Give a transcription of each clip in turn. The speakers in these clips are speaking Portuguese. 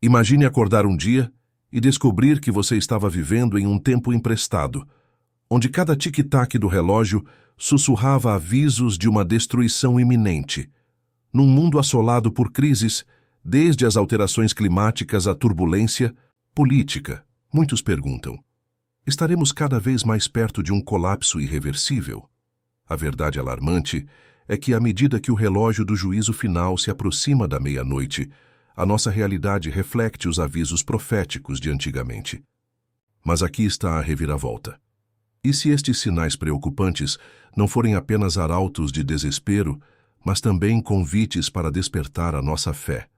Imagine acordar um dia e descobrir que você estava vivendo em um tempo emprestado, onde cada tic-tac do relógio sussurrava avisos de uma destruição iminente. Num mundo assolado por crises, desde as alterações climáticas à turbulência política, muitos perguntam: estaremos cada vez mais perto de um colapso irreversível? A verdade alarmante é que, à medida que o relógio do juízo final se aproxima da meia-noite, a nossa realidade reflete os avisos proféticos de antigamente. Mas aqui está a reviravolta. E se estes sinais preocupantes não forem apenas arautos de desespero, mas também convites para despertar a nossa fé?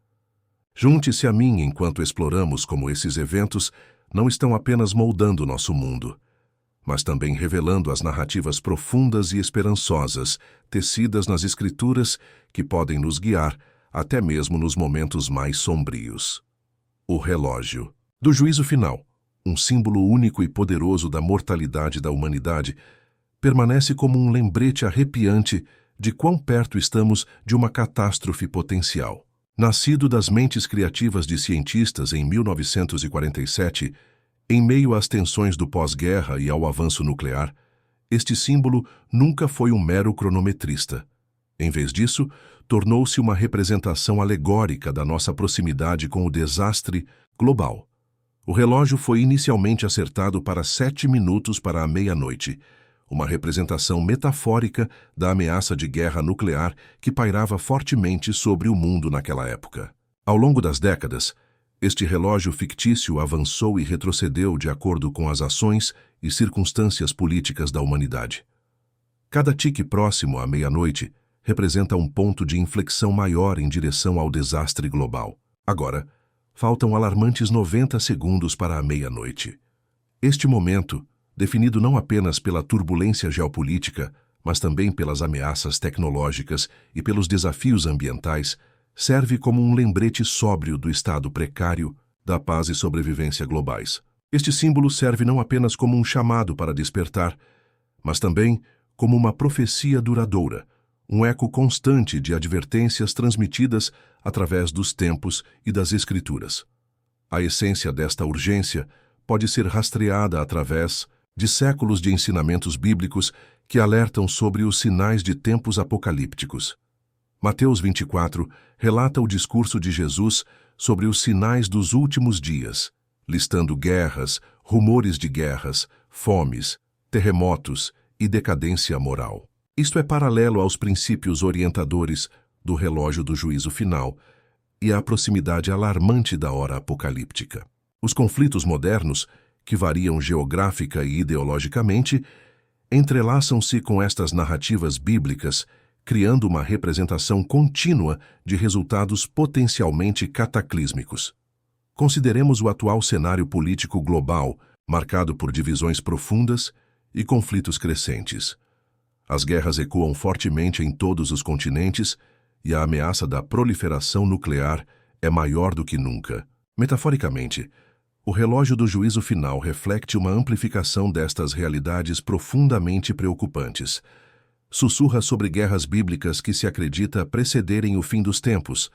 Junte-se a mim enquanto exploramos como esses eventos não estão apenas moldando nosso mundo, mas também revelando as narrativas profundas e esperançosas tecidas nas Escrituras que podem nos guiar até mesmo nos momentos mais sombrios. O relógio do juízo final, um símbolo único e poderoso da mortalidade da humanidade, permanece como um lembrete arrepiante de quão perto estamos de uma catástrofe potencial. Nascido das mentes criativas de cientistas em 1947, em meio às tensões do pós-guerra e ao avanço nuclear, este símbolo nunca foi um mero cronometrista. Em vez disso, tornou-se uma representação alegórica da nossa proximidade com o desastre global. O relógio foi inicialmente acertado para 7 minutos para a meia-noite, uma representação metafórica da ameaça de guerra nuclear que pairava fortemente sobre o mundo naquela época. Ao longo das décadas, este relógio fictício avançou e retrocedeu de acordo com as ações e circunstâncias políticas da humanidade. Cada tique próximo à meia-noite representa um ponto de inflexão maior em direção ao desastre global. Agora, faltam alarmantes 90 segundos para a meia-noite. Este momento, definido não apenas pela turbulência geopolítica, mas também pelas ameaças tecnológicas e pelos desafios ambientais, serve como um lembrete sóbrio do estado precário da paz e sobrevivência globais. Este símbolo serve não apenas como um chamado para despertar, mas também como uma profecia duradoura, um eco constante de advertências transmitidas através dos tempos e das Escrituras. A essência desta urgência pode ser rastreada através de séculos de ensinamentos bíblicos que alertam sobre os sinais de tempos apocalípticos. Mateus 24 relata o discurso de Jesus sobre os sinais dos últimos dias, listando guerras, rumores de guerras, fomes, terremotos e decadência moral. Isto é paralelo aos princípios orientadores do relógio do juízo final e à proximidade alarmante da hora apocalíptica. Os conflitos modernos, que variam geográfica e ideologicamente, entrelaçam-se com estas narrativas bíblicas, criando uma representação contínua de resultados potencialmente cataclísmicos. Consideremos o atual cenário político global, marcado por divisões profundas e conflitos crescentes. As guerras ecoam fortemente em todos os continentes e a ameaça da proliferação nuclear é maior do que nunca. Metaforicamente, o relógio do juízo final reflete uma amplificação destas realidades profundamente preocupantes. Sussurra sobre guerras bíblicas que se acredita precederem o fim dos tempos,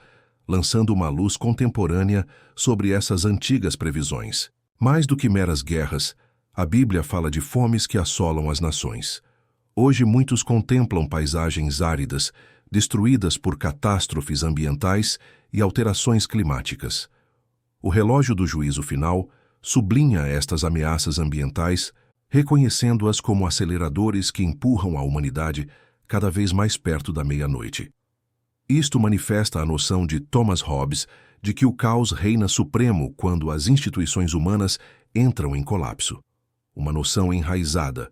lançando uma luz contemporânea sobre essas antigas previsões. Mais do que meras guerras, a Bíblia fala de fomes que assolam as nações. Hoje muitos contemplam paisagens áridas, destruídas por catástrofes ambientais e alterações climáticas. O relógio do juízo final sublinha estas ameaças ambientais, reconhecendo-as como aceleradores que empurram a humanidade cada vez mais perto da meia-noite. Isto manifesta a noção de Thomas Hobbes de que o caos reina supremo quando as instituições humanas entram em colapso. Uma noção enraizada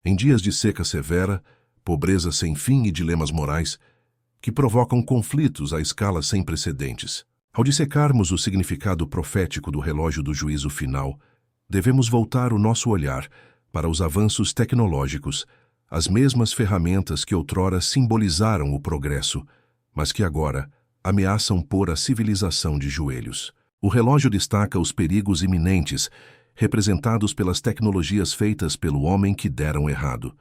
em dias de seca severa, pobreza sem fim e dilemas morais que provocam conflitos a escala sem precedentes. Ao dissecarmos o significado profético do relógio do juízo final, devemos voltar o nosso olhar para os avanços tecnológicos, as mesmas ferramentas que outrora simbolizaram o progresso, mas que agora ameaçam pôr a civilização de joelhos. O relógio destaca os perigos iminentes, representados pelas tecnologias feitas pelo homem que deram errado.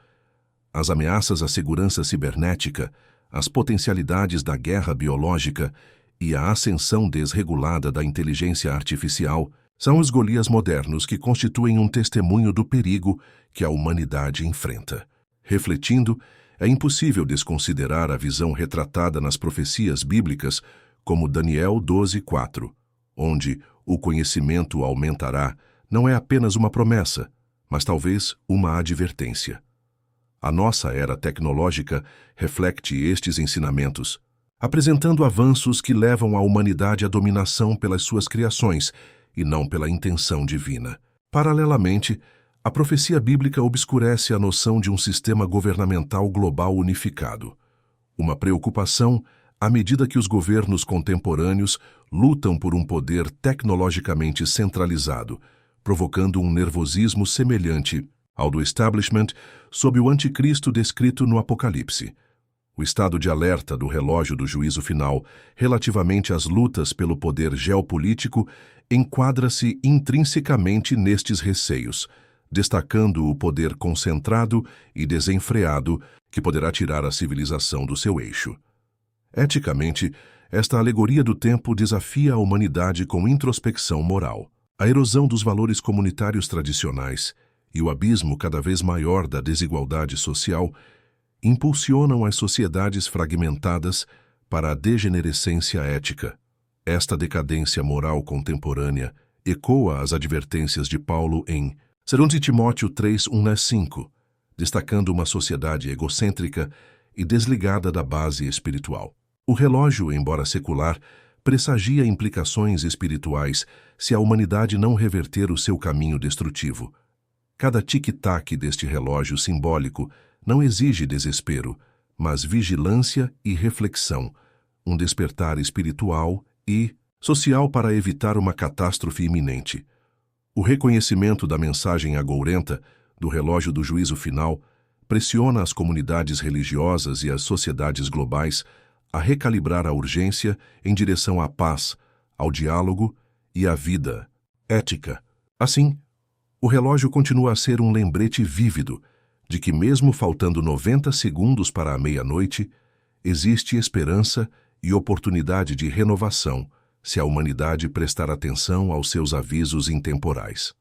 As ameaças à segurança cibernética, as potencialidades da guerra biológica e a ascensão desregulada da inteligência artificial são os Golias modernos que constituem um testemunho do perigo que a humanidade enfrenta. Refletindo, é impossível desconsiderar a visão retratada nas profecias bíblicas como Daniel 12:4, onde o conhecimento aumentará não é apenas uma promessa, mas talvez uma advertência. A nossa era tecnológica reflete estes ensinamentos, apresentando avanços que levam a humanidade à dominação pelas suas criações e não pela intenção divina. Paralelamente, a profecia bíblica obscurece a noção de um sistema governamental global unificado, uma preocupação à medida que os governos contemporâneos lutam por um poder tecnologicamente centralizado, provocando um nervosismo semelhante ao do establishment sob o anticristo descrito no Apocalipse. O estado de alerta do relógio do juízo final relativamente às lutas pelo poder geopolítico enquadra-se intrinsecamente nestes receios, destacando o poder concentrado e desenfreado que poderá tirar a civilização do seu eixo. Eticamente, esta alegoria do tempo desafia a humanidade com introspecção moral. A erosão dos valores comunitários tradicionais e o abismo cada vez maior da desigualdade social impulsionam as sociedades fragmentadas para a degenerescência ética. Esta decadência moral contemporânea ecoa as advertências de Paulo em 2 Timóteo 3:1-5, destacando uma sociedade egocêntrica e desligada da base espiritual. O relógio, embora secular, pressagia implicações espirituais se a humanidade não reverter o seu caminho destrutivo. Cada tic-tac deste relógio simbólico não exige desespero, mas vigilância e reflexão, um despertar espiritual e social para evitar uma catástrofe iminente. O reconhecimento da mensagem agourenta do relógio do juízo final pressiona as comunidades religiosas e as sociedades globais a recalibrar a urgência em direção à paz, ao diálogo e à vida ética. Assim, o relógio continua a ser um lembrete vívido de que, mesmo faltando 90 segundos para a meia-noite, existe esperança e oportunidade de renovação se a humanidade prestar atenção aos seus avisos intemporais.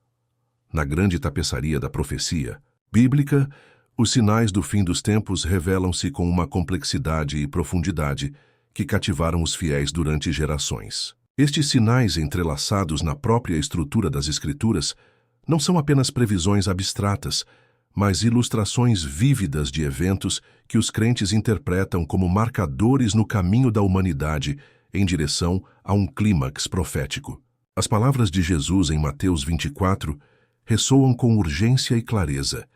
Na grande tapeçaria da profecia bíblica, os sinais do fim dos tempos revelam-se com uma complexidade e profundidade que cativaram os fiéis durante gerações. Estes sinais entrelaçados na própria estrutura das Escrituras não são apenas previsões abstratas, mas ilustrações vívidas de eventos que os crentes interpretam como marcadores no caminho da humanidade em direção a um clímax profético. As palavras de Jesus em Mateus 24 ressoam com urgência e clareza,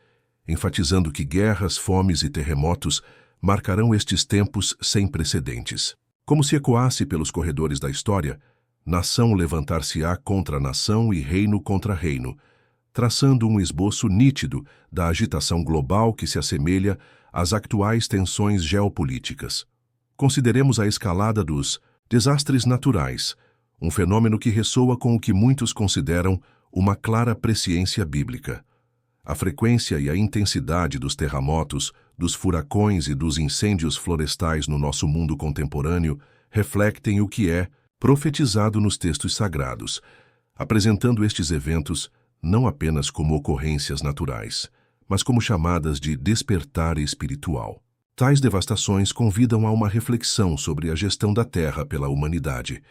enfatizando que guerras, fomes e terremotos marcarão estes tempos sem precedentes. Como se ecoasse pelos corredores da história, nação levantar-se-á contra nação e reino contra reino, traçando um esboço nítido da agitação global que se assemelha às atuais tensões geopolíticas. Consideremos a escalada dos desastres naturais, um fenômeno que ressoa com o que muitos consideram uma clara presciência bíblica. A frequência e a intensidade dos terremotos, dos furacões e dos incêndios florestais no nosso mundo contemporâneo refletem o que é profetizado nos textos sagrados, apresentando estes eventos não apenas como ocorrências naturais, mas como chamadas de despertar espiritual. Tais devastações convidam a uma reflexão sobre a gestão da Terra pela humanidade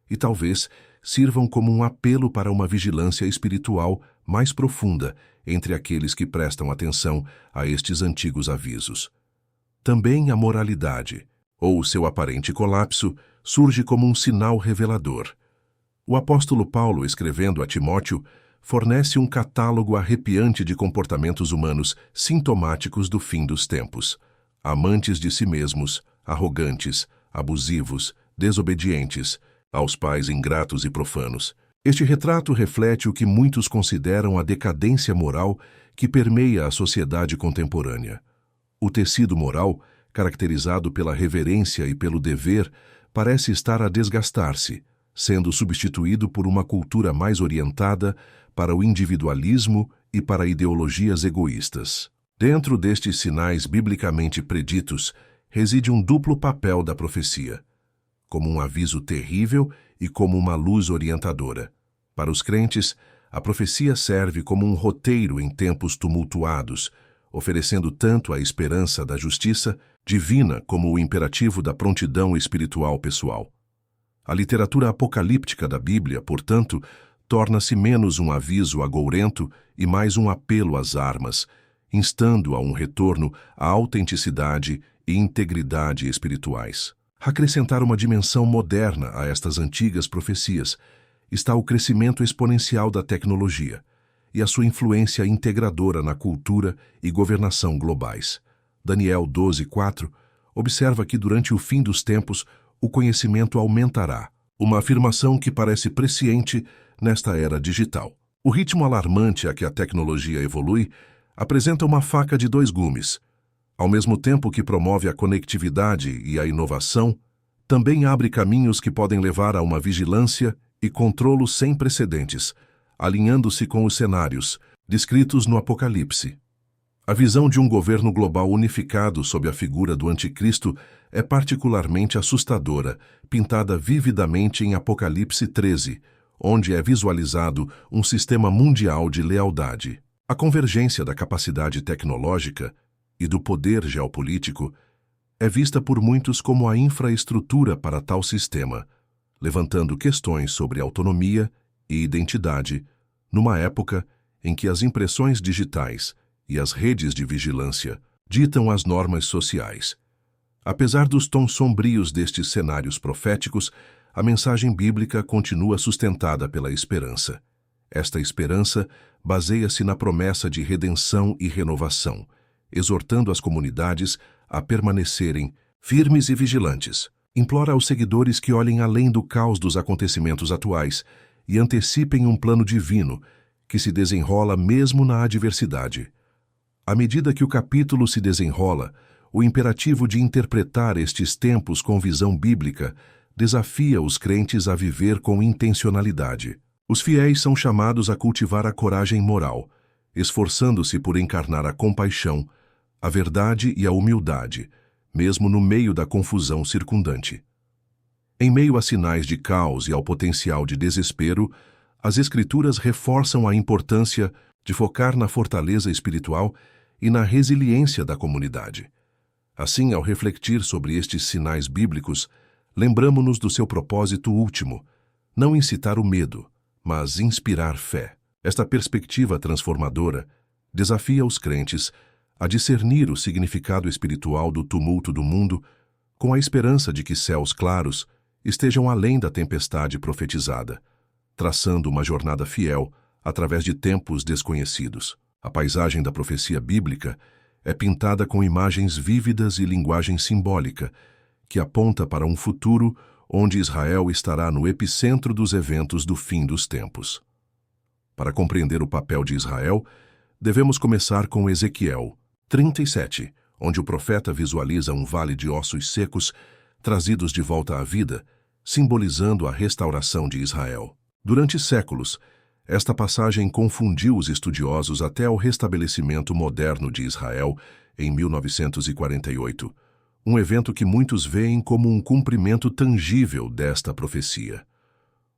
e talvez sirvam como um apelo para uma vigilância espiritual mais profunda entre aqueles que prestam atenção a estes antigos avisos. Também a moralidade, ou seu aparente colapso, surge como um sinal revelador. O apóstolo Paulo, escrevendo a Timóteo, fornece um catálogo arrepiante de comportamentos humanos sintomáticos do fim dos tempos. Amantes de si mesmos, arrogantes, abusivos, desobedientes, aos pais ingratos e profanos. Este retrato reflete o que muitos consideram a decadência moral que permeia a sociedade contemporânea. O tecido moral, caracterizado pela reverência e pelo dever, parece estar a desgastar-se, sendo substituído por uma cultura mais orientada para o individualismo e para ideologias egoístas. Dentro destes sinais biblicamente preditos, reside um duplo papel da profecia: como um aviso terrível e como uma luz orientadora. Para os crentes, a profecia serve como um roteiro em tempos tumultuados, oferecendo tanto a esperança da justiça divina como o imperativo da prontidão espiritual pessoal. A literatura apocalíptica da Bíblia, portanto, torna-se menos um aviso agourento e mais um apelo às armas, instando a um retorno à autenticidade e integridade espirituais. Acrescentar uma dimensão moderna a estas antigas profecias está o crescimento exponencial da tecnologia e a sua influência integradora na cultura e governação globais. Daniel 12:4 observa que durante o fim dos tempos o conhecimento aumentará, uma afirmação que parece presciente nesta era digital. O ritmo alarmante a que a tecnologia evolui apresenta uma faca de dois gumes. Ao mesmo tempo que promove a conectividade e a inovação, também abre caminhos que podem levar a uma vigilância e controlo sem precedentes, alinhando-se com os cenários descritos no Apocalipse. A visão de um governo global unificado sob a figura do Anticristo é particularmente assustadora, pintada vividamente em Apocalipse 13, onde é visualizado um sistema mundial de lealdade. A convergência da capacidade tecnológica e do poder geopolítico é vista por muitos como a infraestrutura para tal sistema, levantando questões sobre autonomia e identidade numa época em que as impressões digitais e as redes de vigilância ditam as normas sociais. Apesar dos tons sombrios destes cenários proféticos, a mensagem bíblica continua sustentada pela esperança. Esta esperança baseia-se na promessa de redenção e renovação, exortando as comunidades a permanecerem firmes e vigilantes. Implora aos seguidores que olhem além do caos dos acontecimentos atuais e antecipem um plano divino que se desenrola mesmo na adversidade. À medida que o capítulo se desenrola, o imperativo de interpretar estes tempos com visão bíblica desafia os crentes a viver com intencionalidade. Os fiéis são chamados a cultivar a coragem moral, esforçando-se por encarnar a compaixão, a verdade e a humildade, mesmo no meio da confusão circundante. Em meio a sinais de caos e ao potencial de desespero, as Escrituras reforçam a importância de focar na fortaleza espiritual e na resiliência da comunidade. Assim, ao refletir sobre estes sinais bíblicos, lembramo-nos do seu propósito último, não incitar o medo, mas inspirar fé. Esta perspectiva transformadora desafia os crentes a discernir o significado espiritual do tumulto do mundo com a esperança de que céus claros estejam além da tempestade profetizada, traçando uma jornada fiel através de tempos desconhecidos. A paisagem da profecia bíblica é pintada com imagens vívidas e linguagem simbólica, que aponta para um futuro onde Israel estará no epicentro dos eventos do fim dos tempos. Para compreender o papel de Israel, devemos começar com Ezequiel 37, onde o profeta visualiza um vale de ossos secos trazidos de volta à vida, simbolizando a restauração de Israel. Durante séculos, esta passagem confundiu os estudiosos até ao restabelecimento moderno de Israel em 1948, um evento que muitos veem como um cumprimento tangível desta profecia.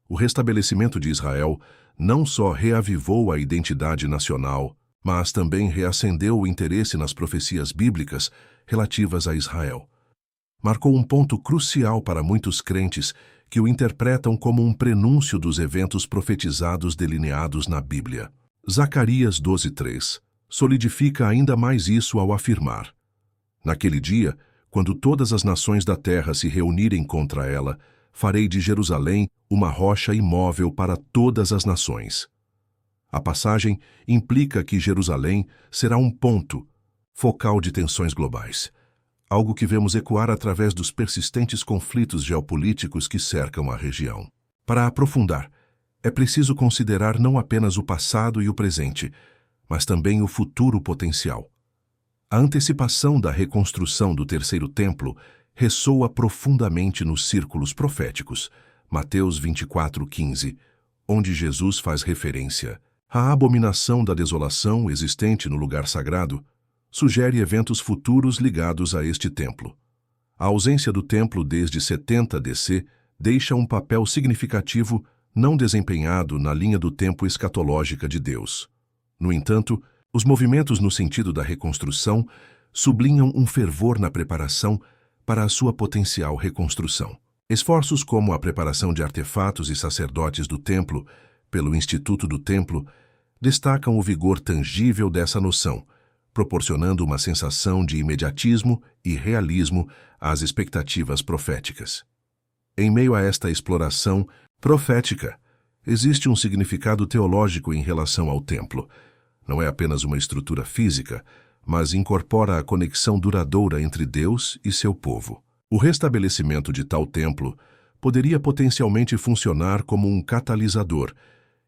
O restabelecimento de Israel não só reavivou a identidade nacional, mas também reacendeu o interesse nas profecias bíblicas relativas a Israel. Marcou um ponto crucial para muitos crentes que o interpretam como um prenúncio dos eventos profetizados delineados na Bíblia. Zacarias 12:3 solidifica ainda mais isso ao afirmar: naquele dia, quando todas as nações da terra se reunirem contra ela, farei de Jerusalém uma rocha imóvel para todas as nações. A passagem implica que Jerusalém será um ponto focal de tensões globais, algo que vemos ecoar através dos persistentes conflitos geopolíticos que cercam a região. Para aprofundar, é preciso considerar não apenas o passado e o presente, mas também o futuro potencial. A antecipação da reconstrução do terceiro templo ressoa profundamente nos círculos proféticos, Mateus 24:15, onde Jesus faz referência à abominação da desolação existente no lugar sagrado, sugere eventos futuros ligados a este templo. A ausência do templo desde 70 DC deixa um papel significativo não desempenhado na linha do tempo escatológica de Deus. No entanto, os movimentos no sentido da reconstrução sublinham um fervor na preparação para a sua potencial reconstrução. Esforços como a preparação de artefatos e sacerdotes do templo pelo Instituto do Templo destacam o vigor tangível dessa noção, proporcionando uma sensação de imediatismo e realismo às expectativas proféticas. Em meio a esta exploração profética, existe um significado teológico em relação ao templo. Não é apenas uma estrutura física, mas incorpora a conexão duradoura entre Deus e seu povo. O restabelecimento de tal templo poderia potencialmente funcionar como um catalisador,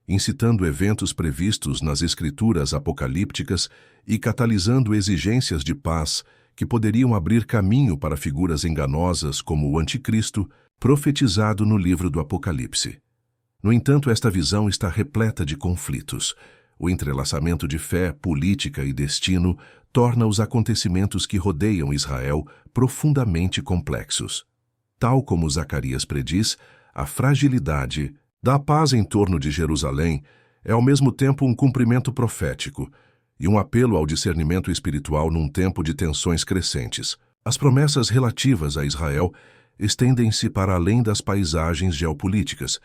incitando eventos previstos nas escrituras apocalípticas e catalisando exigências de paz que poderiam abrir caminho para figuras enganosas como o Anticristo, profetizado no livro do Apocalipse. No entanto, esta visão está repleta de conflitos. O entrelaçamento de fé, política e destino torna os acontecimentos que rodeiam Israel profundamente complexos. Tal como Zacarias prediz, a fragilidade da paz em torno de Jerusalém é ao mesmo tempo um cumprimento profético e um apelo ao discernimento espiritual num tempo de tensões crescentes. As promessas relativas a Israel estendem-se para além das paisagens geopolíticas,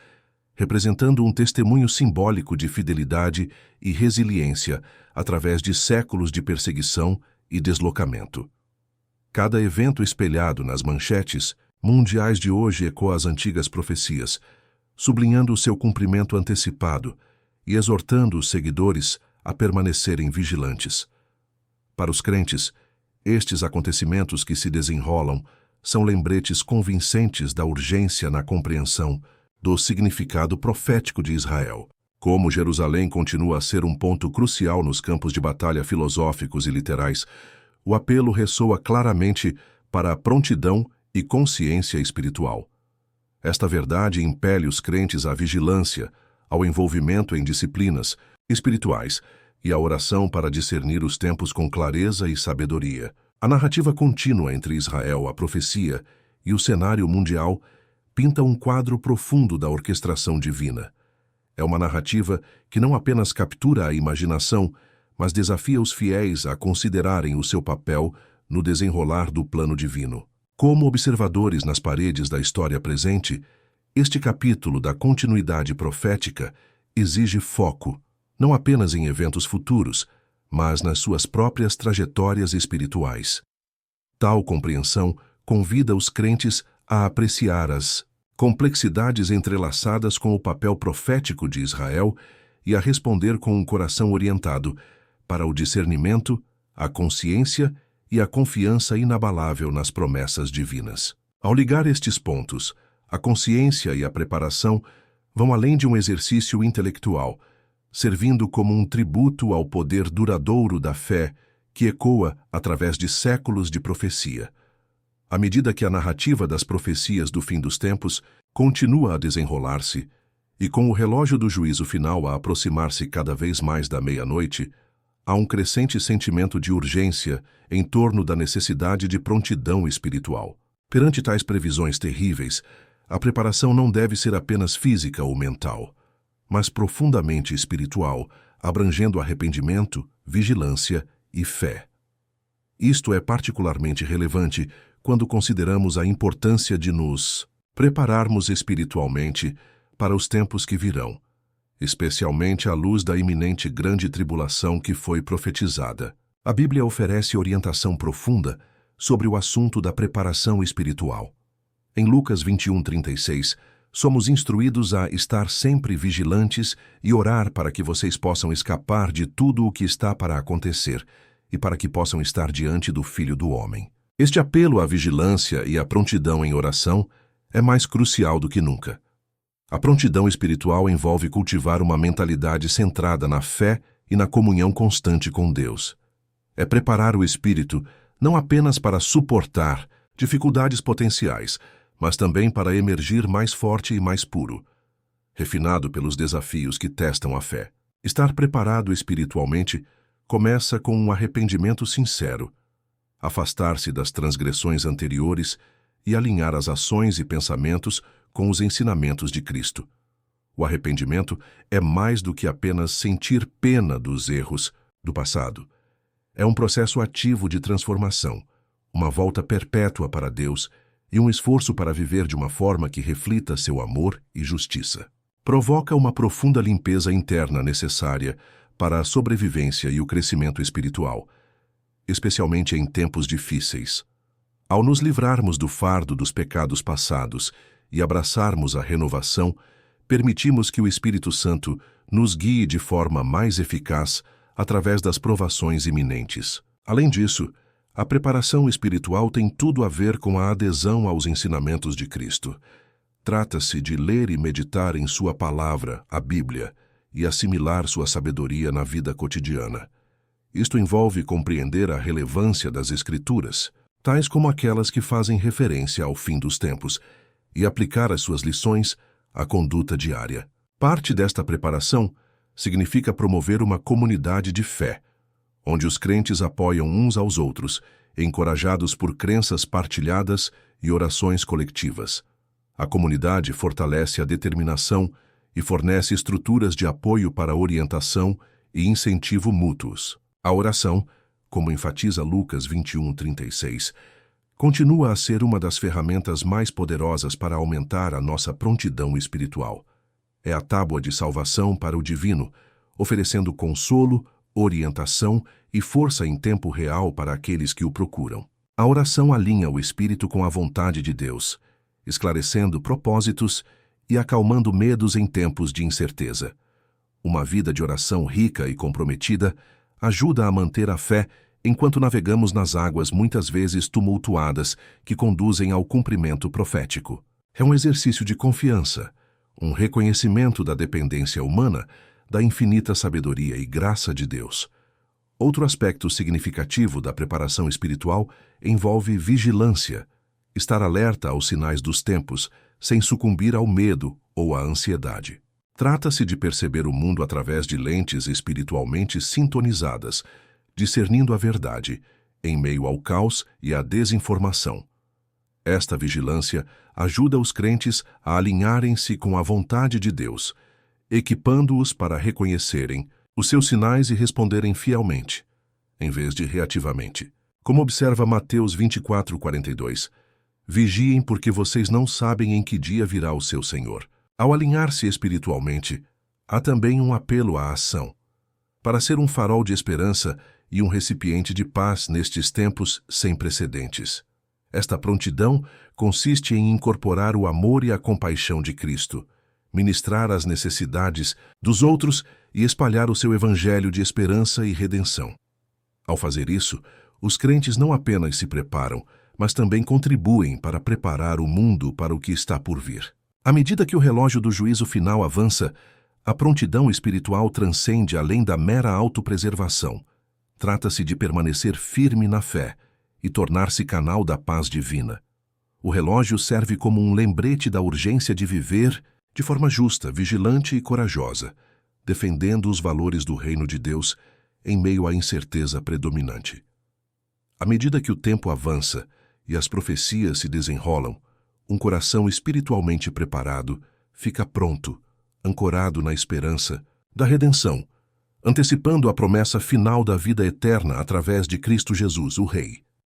representando um testemunho simbólico de fidelidade e resiliência através de séculos de perseguição e deslocamento. Cada evento espelhado nas manchetes mundiais de hoje ecoa as antigas profecias, sublinhando o seu cumprimento antecipado e exortando os seguidores a permanecerem vigilantes. Para os crentes, estes acontecimentos que se desenrolam são lembretes convincentes da urgência na compreensão do significado profético de Israel. Como Jerusalém continua a ser um ponto crucial nos campos de batalha filosóficos e literais, o apelo ressoa claramente para a prontidão e consciência espiritual. Esta verdade impele os crentes à vigilância, ao envolvimento em disciplinas espirituais e à oração para discernir os tempos com clareza e sabedoria. A narrativa contínua entre Israel, a profecia e o cenário mundial pinta um quadro profundo da orquestração divina. É uma narrativa que não apenas captura a imaginação, mas desafia os fiéis a considerarem o seu papel no desenrolar do plano divino. Como observadores nas paredes da história presente, este capítulo da continuidade profética exige foco, não apenas em eventos futuros, mas nas suas próprias trajetórias espirituais. Tal compreensão convida os crentes a apreciar as complexidades entrelaçadas com o papel profético de Israel e a responder com um coração orientado para o discernimento, a consciência e a confiança inabalável nas promessas divinas. Ao ligar estes pontos, a consciência e a preparação vão além de um exercício intelectual, servindo como um tributo ao poder duradouro da fé que ecoa através de séculos de profecia. À medida que a narrativa das profecias do fim dos tempos continua a desenrolar-se, e com o relógio do juízo final a aproximar-se cada vez mais da meia-noite, há um crescente sentimento de urgência em torno da necessidade de prontidão espiritual. Perante tais previsões terríveis, a preparação não deve ser apenas física ou mental, mas profundamente espiritual, abrangendo arrependimento, vigilância e fé. Isto é particularmente relevante quando consideramos a importância de nos prepararmos espiritualmente para os tempos que virão, especialmente à luz da iminente grande tribulação que foi profetizada. A Bíblia oferece orientação profunda sobre o assunto da preparação espiritual. Em Lucas 21:36, somos instruídos a estar sempre vigilantes e orar para que vocês possam escapar de tudo o que está para acontecer e para que possam estar diante do Filho do Homem. Este apelo à vigilância e à prontidão em oração é mais crucial do que nunca. A prontidão espiritual envolve cultivar uma mentalidade centrada na fé e na comunhão constante com Deus. É preparar o espírito não apenas para suportar dificuldades potenciais, mas também para emergir mais forte e mais puro, refinado pelos desafios que testam a fé. Estar preparado espiritualmente começa com um arrependimento sincero, afastar-se das transgressões anteriores e alinhar as ações e pensamentos com os ensinamentos de Cristo. O arrependimento é mais do que apenas sentir pena dos erros do passado. É um processo ativo de transformação, uma volta perpétua para Deus e um esforço para viver de uma forma que reflita seu amor e justiça. Provoca uma profunda limpeza interna necessária para a sobrevivência e o crescimento espiritual, especialmente em tempos difíceis. Ao nos livrarmos do fardo dos pecados passados e abraçarmos a renovação, permitimos que o Espírito Santo nos guie de forma mais eficaz através das provações iminentes. Além disso, a preparação espiritual tem tudo a ver com a adesão aos ensinamentos de Cristo. Trata-se de ler e meditar em sua palavra, a Bíblia, e assimilar sua sabedoria na vida cotidiana. Isto envolve compreender a relevância das Escrituras, tais como aquelas que fazem referência ao fim dos tempos, e aplicar as suas lições à conduta diária. Parte desta preparação significa promover uma comunidade de fé, onde os crentes apoiam uns aos outros, encorajados por crenças partilhadas e orações coletivas. A comunidade fortalece a determinação e fornece estruturas de apoio para orientação e incentivo mútuos. A oração, como enfatiza Lucas 21:36, continua a ser uma das ferramentas mais poderosas para aumentar a nossa prontidão espiritual. É a tábua de salvação para o divino, oferecendo consolo, orientação e força em tempo real para aqueles que o procuram. A oração alinha o espírito com a vontade de Deus, esclarecendo propósitos e acalmando medos em tempos de incerteza. Uma vida de oração rica e comprometida ajuda a manter a fé enquanto navegamos nas águas muitas vezes tumultuadas que conduzem ao cumprimento profético. É um exercício de confiança, um reconhecimento da dependência humana da infinita sabedoria e graça de Deus. Outro aspecto significativo da preparação espiritual envolve vigilância, estar alerta aos sinais dos tempos, sem sucumbir ao medo ou à ansiedade. Trata-se de perceber o mundo através de lentes espiritualmente sintonizadas, discernindo a verdade, em meio ao caos e à desinformação. Esta vigilância ajuda os crentes a alinharem-se com a vontade de Deus, equipando-os para reconhecerem os seus sinais e responderem fielmente, em vez de reativamente. Como observa Mateus 24:42, vigiem porque vocês não sabem em que dia virá o seu Senhor. Ao alinhar-se espiritualmente, há também um apelo à ação, para ser um farol de esperança e um recipiente de paz nestes tempos sem precedentes. Esta prontidão consiste em incorporar o amor e a compaixão de Cristo, ministrar as necessidades dos outros e espalhar o seu evangelho de esperança e redenção. Ao fazer isso, os crentes não apenas se preparam, mas também contribuem para preparar o mundo para o que está por vir. À medida que o relógio do juízo final avança, a prontidão espiritual transcende além da mera autopreservação. Trata-se de permanecer firme na fé e tornar-se canal da paz divina. O relógio serve como um lembrete da urgência de viver de forma justa, vigilante e corajosa, defendendo os valores do reino de Deus em meio à incerteza predominante. À medida que o tempo avança e as profecias se desenrolam, um coração espiritualmente preparado fica pronto, ancorado na esperança da redenção, antecipando a promessa final da vida eterna através de Cristo Jesus, o Rei.